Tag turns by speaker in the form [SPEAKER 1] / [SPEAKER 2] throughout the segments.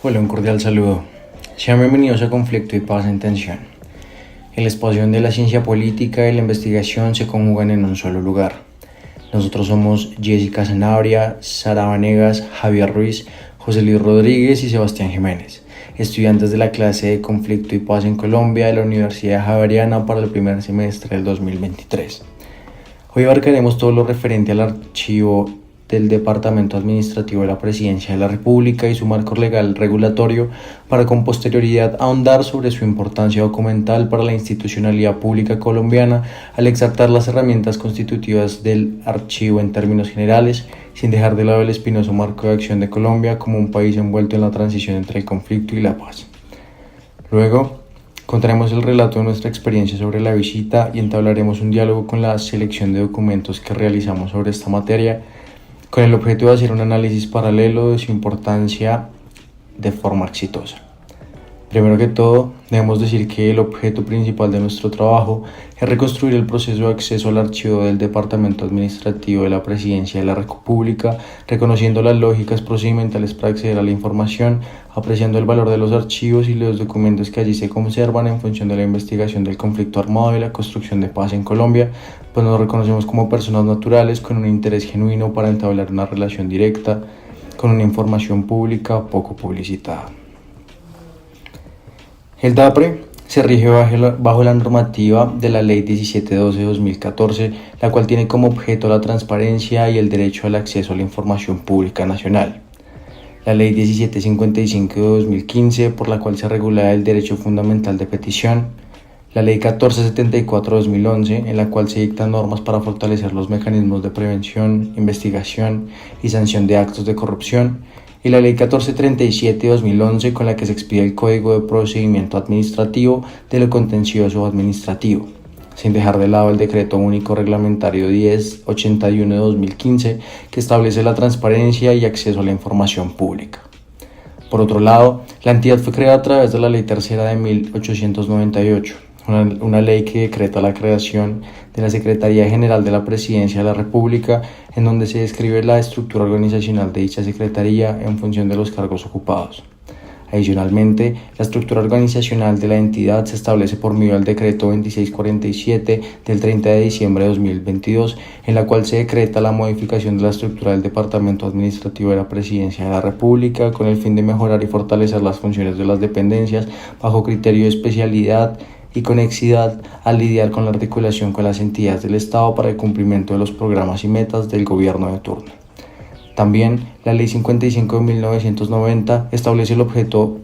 [SPEAKER 1] Hola, un cordial saludo. Sean bienvenidos a Conflicto y Paz en Tensión. El espacio donde la ciencia política y la investigación se conjugan en un solo lugar. Nosotros somos Jessica Sanabria, Sara Vanegas, Javier Ruiz, José Luis Rodríguez y Sebastián Jiménez, estudiantes de la clase de Conflicto y Paz en Colombia de la Universidad Javeriana para el primer semestre del 2023. Hoy abarcaremos todo lo referente al archivo del Departamento Administrativo de la Presidencia de la República y su marco legal regulatorio para con posterioridad ahondar sobre su importancia documental para la institucionalidad pública colombiana al exaltar las herramientas constitutivas del archivo en términos generales, sin dejar de lado el espinoso marco de acción de Colombia como un país envuelto en la transición entre el conflicto y la paz. Luego, contaremos el relato de nuestra experiencia sobre la visita y entablaremos un diálogo con la selección de documentos que realizamos sobre esta materia, con el objeto de hacer un análisis paralelo de su importancia de forma exitosa. Primero que todo, debemos decir que el objeto principal de nuestro trabajo es reconstruir el proceso de acceso al archivo del Departamento Administrativo de la Presidencia de la República, reconociendo las lógicas procedimentales para acceder a la información, apreciando el valor de los archivos y los documentos que allí se conservan en función de la investigación del conflicto armado y la construcción de paz en Colombia, pues nos reconocemos como personas naturales con un interés genuino para entablar una relación directa con una información pública poco publicitada. El DAPRE se rige bajo la normativa de la Ley 1712-2014, la cual tiene como objeto la transparencia y el derecho al acceso a la información pública nacional. La Ley 1755-2015, por la cual se regula el derecho fundamental de petición. La Ley 1474-2011, en la cual se dictan normas para fortalecer los mecanismos de prevención, investigación y sanción de actos de corrupción. Y la Ley 1437-2011, con la que se expide el Código de Procedimiento Administrativo de lo Contencioso Administrativo, sin dejar de lado el Decreto Único Reglamentario 1081-2015, que establece la transparencia y acceso a la información pública. Por otro lado, la entidad fue creada a través de la Ley Tercera de 1898, una ley que decreta la creación de la Secretaría General de la Presidencia de la República, en donde se describe la estructura organizacional de dicha Secretaría en función de los cargos ocupados. Adicionalmente, la estructura organizacional de la entidad se establece por medio del Decreto 2647 del 30 de diciembre de 2022, en la cual se decreta la modificación de la estructura del Departamento Administrativo de la Presidencia de la República con el fin de mejorar y fortalecer las funciones de las dependencias bajo criterio de especialidad y conexidad al lidiar con la articulación con las entidades del Estado para el cumplimiento de los programas y metas del gobierno de turno. También la Ley 55 de 1990 establece el objeto,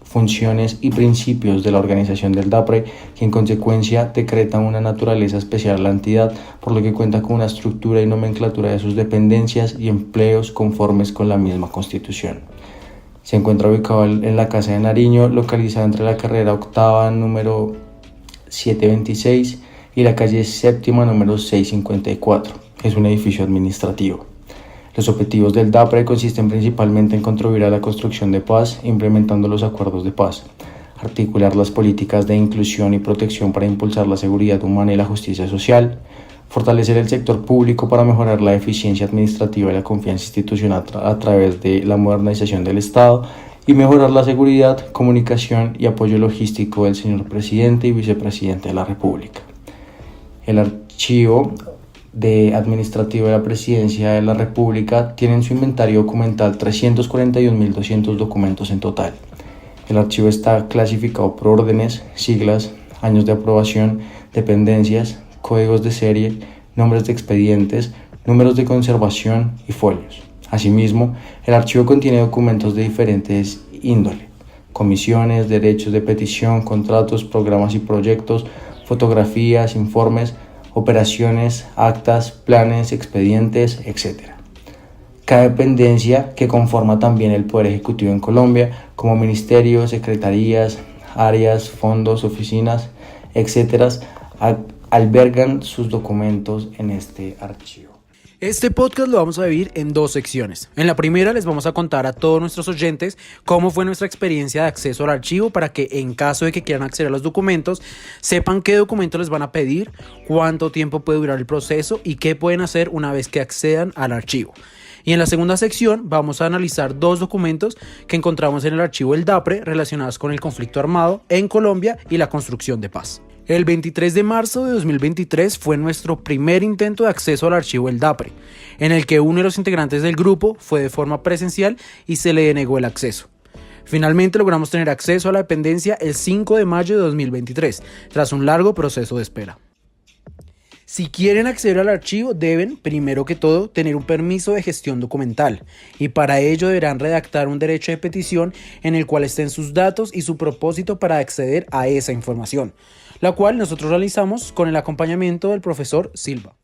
[SPEAKER 1] funciones y principios de la organización del DAPRE, que en consecuencia decretan una naturaleza especial a la entidad, por lo que cuenta con una estructura y nomenclatura de sus dependencias y empleos conformes con la misma Constitución. Se encuentra ubicado en la Casa de Nariño, localizada entre la carrera octava número 726 y la calle séptima número 654. Es un edificio administrativo. Los objetivos del DAPRE consisten principalmente en contribuir a la construcción de paz, implementando los acuerdos de paz, articular las políticas de inclusión y protección para impulsar la seguridad humana y la justicia social, fortalecer el sector público para mejorar la eficiencia administrativa y la confianza institucional a través de la modernización del Estado y mejorar la seguridad, comunicación y apoyo logístico del señor presidente y vicepresidente de la República. El archivo administrativo de la Presidencia de la República tiene en su inventario documental 341.200 documentos en total. El archivo está clasificado por órdenes, siglas, años de aprobación, dependencias, códigos de serie, nombres de expedientes, números de conservación y folios. Asimismo, el archivo contiene documentos de diferentes índole: comisiones, derechos de petición, contratos, programas y proyectos, fotografías, informes, operaciones, actas, planes, expedientes, etc. Cada dependencia, que conforma también el Poder Ejecutivo en Colombia, como ministerios, secretarías, áreas, fondos, oficinas, etc., albergan sus documentos en este archivo.
[SPEAKER 2] Este podcast lo vamos a dividir en dos secciones. En la primera les vamos a contar a todos nuestros oyentes cómo fue nuestra experiencia de acceso al archivo, para que en caso de que quieran acceder a los documentos sepan qué documentos les van a pedir, cuánto tiempo puede durar el proceso y qué pueden hacer una vez que accedan al archivo. Y en la segunda sección vamos a analizar dos documentos que encontramos en el archivo del DAPRE relacionados con el conflicto armado en Colombia y la construcción de paz. El 23 de marzo de 2023 fue nuestro primer intento de acceso al archivo del DAPRE, en el que uno de los integrantes del grupo fue de forma presencial y se le denegó el acceso. Finalmente logramos tener acceso a la dependencia el 5 de mayo de 2023, tras un largo proceso de espera. Si quieren acceder al archivo, deben, primero que todo, tener un permiso de gestión documental, y para ello deberán redactar un derecho de petición en el cual estén sus datos y su propósito para acceder a esa información, la cual nosotros realizamos con el acompañamiento del profesor Silva.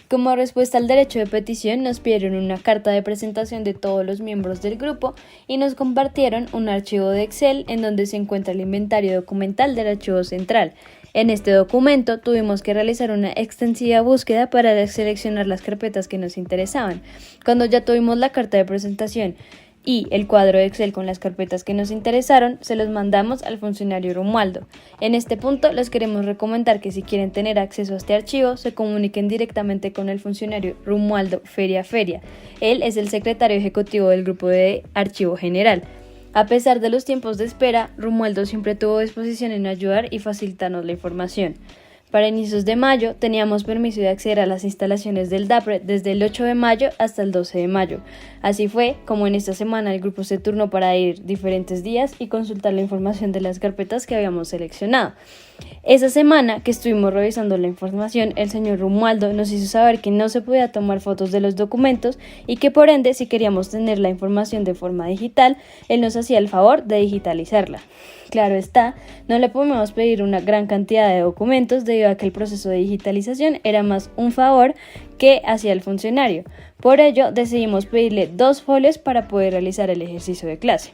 [SPEAKER 3] Como respuesta al derecho de petición, nos pidieron una carta de presentación de todos los miembros del grupo y nos compartieron un archivo de Excel en donde se encuentra el inventario documental del archivo central. En este documento tuvimos que realizar una extensiva búsqueda para seleccionar las carpetas que nos interesaban. Cuando ya tuvimos la carta de presentación y el cuadro de Excel con las carpetas que nos interesaron, se los mandamos al funcionario Romualdo. En este punto les queremos recomendar que si quieren tener acceso a este archivo, se comuniquen directamente con el funcionario Romualdo Feria. Él es el secretario ejecutivo del grupo de Archivo General. A pesar de los tiempos de espera, Romualdo siempre tuvo disposición en ayudar y facilitarnos la información. Para inicios de mayo teníamos permiso de acceder a las instalaciones del DAPRE desde el 8 de mayo hasta el 12 de mayo. Así fue como en esta semana el grupo se turnó para ir diferentes días y consultar la información de las carpetas que habíamos seleccionado. Esa semana que estuvimos revisando la información, el señor Romualdo nos hizo saber que no se podía tomar fotos de los documentos y que por ende, si queríamos tener la información de forma digital, él nos hacía el favor de digitalizarla. Claro está, no le podemos pedir una gran cantidad de documentos debido a que el proceso de digitalización era más un favor que hacía el funcionario. Por ello, decidimos pedirle 2 folios para poder realizar el ejercicio de clase.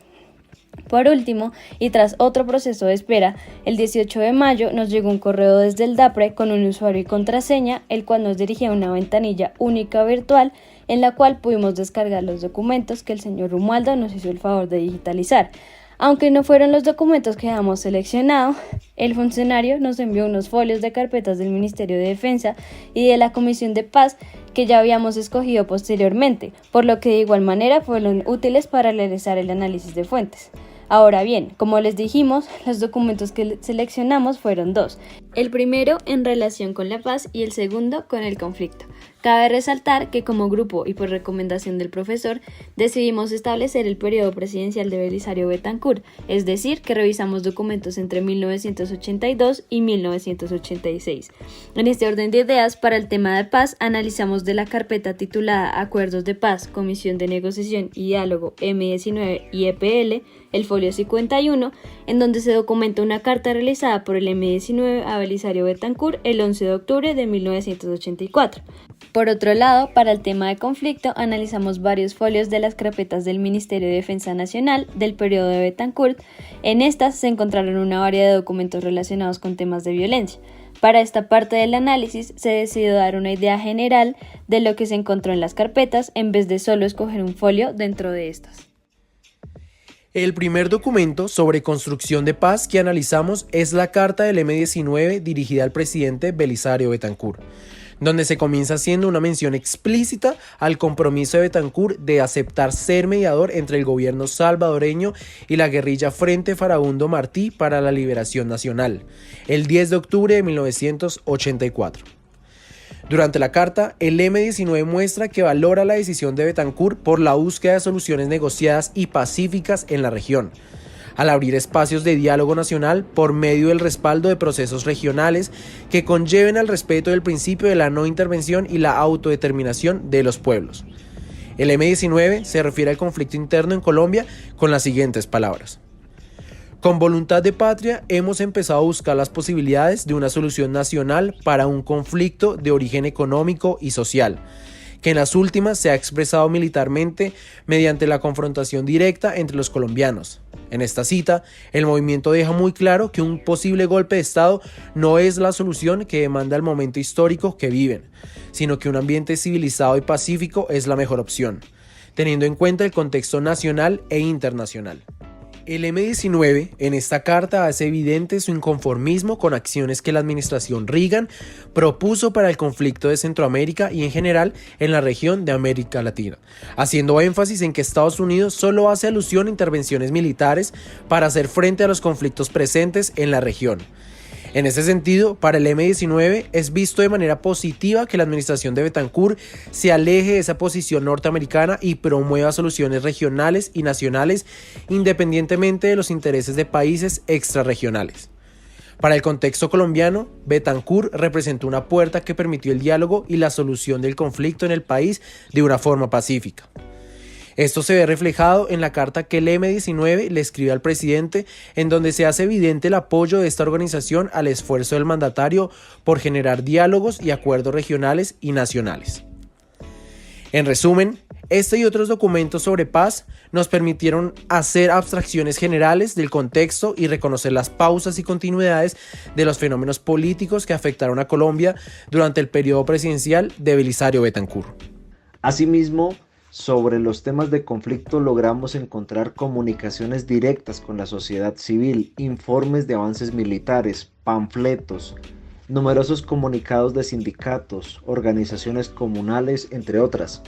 [SPEAKER 3] Por último, y tras otro proceso de espera, el 18 de mayo nos llegó un correo desde el DAPRE con un usuario y contraseña, el cual nos dirigía a una ventanilla única virtual en la cual pudimos descargar los documentos que el señor Romualdo nos hizo el favor de digitalizar. Aunque no fueron los documentos que habíamos seleccionado, el funcionario nos envió unos folios de carpetas del Ministerio de Defensa y de la Comisión de Paz que ya habíamos escogido posteriormente, por lo que de igual manera fueron útiles para realizar el análisis de fuentes. Ahora bien, como les dijimos, los documentos que seleccionamos fueron 2. El primero en relación con la paz y el segundo con el conflicto. Cabe resaltar que como grupo y por recomendación del profesor decidimos establecer el periodo presidencial de Belisario Betancur, es decir, que revisamos documentos entre 1982 y 1986. En este orden de ideas, para el tema de paz, analizamos de la carpeta titulada Acuerdos de Paz, Comisión de Negociación y Diálogo M19 y EPL, el folio 51, en donde se documenta una carta realizada por el M19 a Belisario Betancur el 11 de octubre de 1984. Por otro lado, para el tema de conflicto, analizamos varios folios de las carpetas del Ministerio de Defensa Nacional del periodo de Betancur. En estas se encontraron una variedad de documentos relacionados con temas de violencia. Para esta parte del análisis se decidió dar una idea general de lo que se encontró en las carpetas en vez de solo escoger un folio dentro de estas.
[SPEAKER 2] El primer documento sobre construcción de paz que analizamos es la carta del M19 dirigida al presidente Belisario Betancur, donde se comienza haciendo una mención explícita al compromiso de Betancur de aceptar ser mediador entre el gobierno salvadoreño y la guerrilla Frente Farabundo Martí para la Liberación Nacional, el 10 de octubre de 1984. Durante la carta, el M19 muestra que valora la decisión de Betancur por la búsqueda de soluciones negociadas y pacíficas en la región, al abrir espacios de diálogo nacional por medio del respaldo de procesos regionales que conlleven al respeto del principio de la no intervención y la autodeterminación de los pueblos. El M19 se refiere al conflicto interno en Colombia con las siguientes palabras: con voluntad de patria hemos empezado a buscar las posibilidades de una solución nacional para un conflicto de origen económico y social, que en las últimas se ha expresado militarmente mediante la confrontación directa entre los colombianos. En esta cita, el movimiento deja muy claro que un posible golpe de Estado no es la solución que demanda el momento histórico que viven, sino que un ambiente civilizado y pacífico es la mejor opción, teniendo en cuenta el contexto nacional e internacional. El M-19 en esta carta hace evidente su inconformismo con acciones que la administración Reagan propuso para el conflicto de Centroamérica y en general en la región de América Latina, haciendo énfasis en que Estados Unidos solo hace alusión a intervenciones militares para hacer frente a los conflictos presentes en la región. En ese sentido, para el M-19 es visto de manera positiva que la administración de Betancourt se aleje de esa posición norteamericana y promueva soluciones regionales y nacionales independientemente de los intereses de países extrarregionales. Para el contexto colombiano, Betancourt representó una puerta que permitió el diálogo y la solución del conflicto en el país de una forma pacífica. Esto se ve reflejado en la carta que el M-19 le escribe al presidente, en donde se hace evidente el apoyo de esta organización al esfuerzo del mandatario por generar diálogos y acuerdos regionales y nacionales. En resumen, este y otros documentos sobre paz nos permitieron hacer abstracciones generales del contexto y reconocer las pausas y continuidades de los fenómenos políticos que afectaron a Colombia durante el periodo presidencial de Belisario Betancourt.
[SPEAKER 4] Asimismo, sobre los temas de conflicto logramos encontrar comunicaciones directas con la sociedad civil, informes de avances militares, panfletos, numerosos comunicados de sindicatos, organizaciones comunales, entre otras.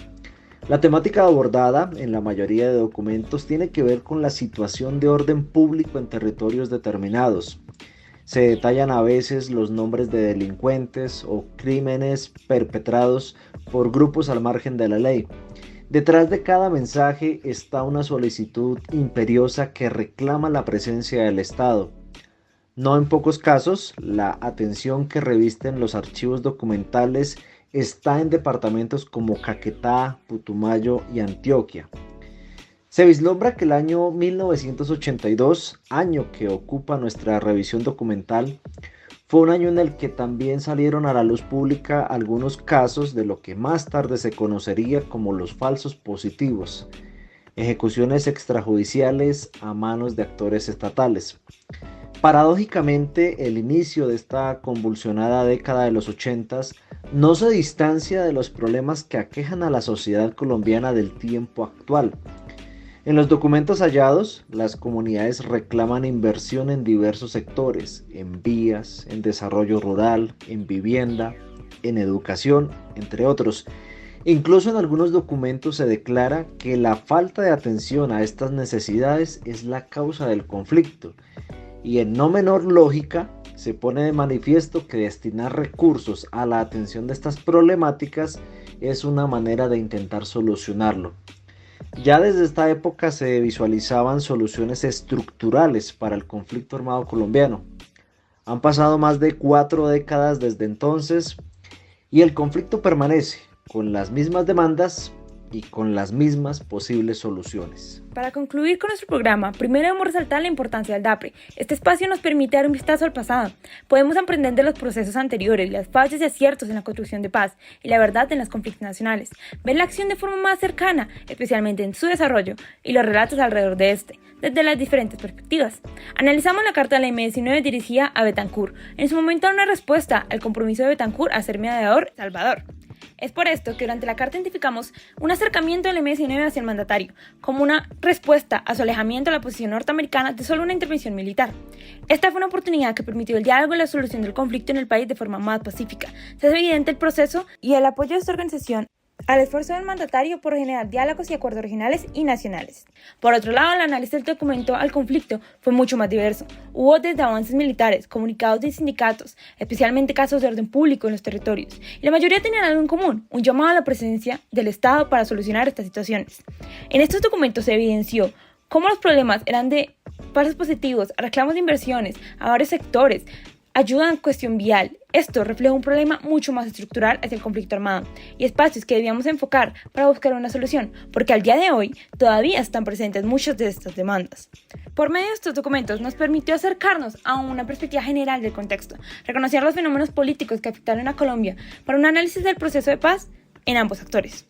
[SPEAKER 4] La temática abordada en la mayoría de documentos tiene que ver con la situación de orden público en territorios determinados. Se detallan a veces los nombres de delincuentes o crímenes perpetrados por grupos al margen de la ley. Detrás de cada mensaje está una solicitud imperiosa que reclama la presencia del Estado. No en pocos casos, la atención que revisten los archivos documentales está en departamentos como Caquetá, Putumayo y Antioquia. Se vislumbra que el año 1982, año que ocupa nuestra revisión documental, fue un año en el que también salieron a la luz pública algunos casos de lo que más tarde se conocería como los falsos positivos, ejecuciones extrajudiciales a manos de actores estatales. Paradójicamente, el inicio de esta convulsionada década de los 80s no se distancia de los problemas que aquejan a la sociedad colombiana del tiempo actual. En los documentos hallados, las comunidades reclaman inversión en diversos sectores, en vías, en desarrollo rural, en vivienda, en educación, entre otros. Incluso en algunos documentos se declara que la falta de atención a estas necesidades es la causa del conflicto. Y en no menor lógica, se pone de manifiesto que destinar recursos a la atención de estas problemáticas es una manera de intentar solucionarlo. Ya desde esta época se visualizaban soluciones estructurales para el conflicto armado colombiano. Han pasado más de 4 décadas desde entonces y el conflicto permanece con las mismas demandas y con las mismas posibles soluciones.
[SPEAKER 5] Para concluir con nuestro programa, primero debemos resaltar la importancia del DAPRE. Este espacio nos permite dar un vistazo al pasado. Podemos aprender de los procesos anteriores, las fallas y aciertos en la construcción de paz y la verdad en los conflictos nacionales. Ver la acción de forma más cercana, especialmente en su desarrollo y los relatos alrededor de este, desde las diferentes perspectivas. Analizamos la carta de la M-19 dirigida a Betancourt. En su momento era una respuesta al compromiso de Betancourt a ser mediador Salvador. Es por esto que durante la carta identificamos un acercamiento del M-19 hacia el mandatario, como una respuesta a su alejamiento de la posición norteamericana de solo una intervención militar. Esta fue una oportunidad que permitió el diálogo y la solución del conflicto en el país de forma más pacífica. Se hace evidente el proceso y el apoyo de esta organización al esfuerzo del mandatario por generar diálogos y acuerdos regionales y nacionales. Por otro lado, el análisis del documento al conflicto fue mucho más diverso. Hubo desde avances militares, comunicados de sindicatos, especialmente casos de orden público en los territorios, y la mayoría tenían algo en común, un llamado a la presencia del Estado para solucionar estas situaciones. En estos documentos se evidenció cómo los problemas eran de falsos positivos, reclamos de inversiones a varios sectores, ayuda en cuestión vial. Esto refleja un problema mucho más estructural hacia el conflicto armado y espacios que debíamos enfocar para buscar una solución, porque al día de hoy todavía están presentes muchas de estas demandas. Por medio de estos documentos nos permitió acercarnos a una perspectiva general del contexto, reconocer los fenómenos políticos que afectaron a Colombia para un análisis del proceso de paz en ambos actores.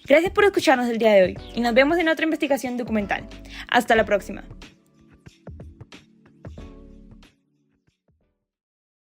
[SPEAKER 5] Gracias por escucharnos el día de hoy y nos vemos en otra investigación documental. Hasta la próxima.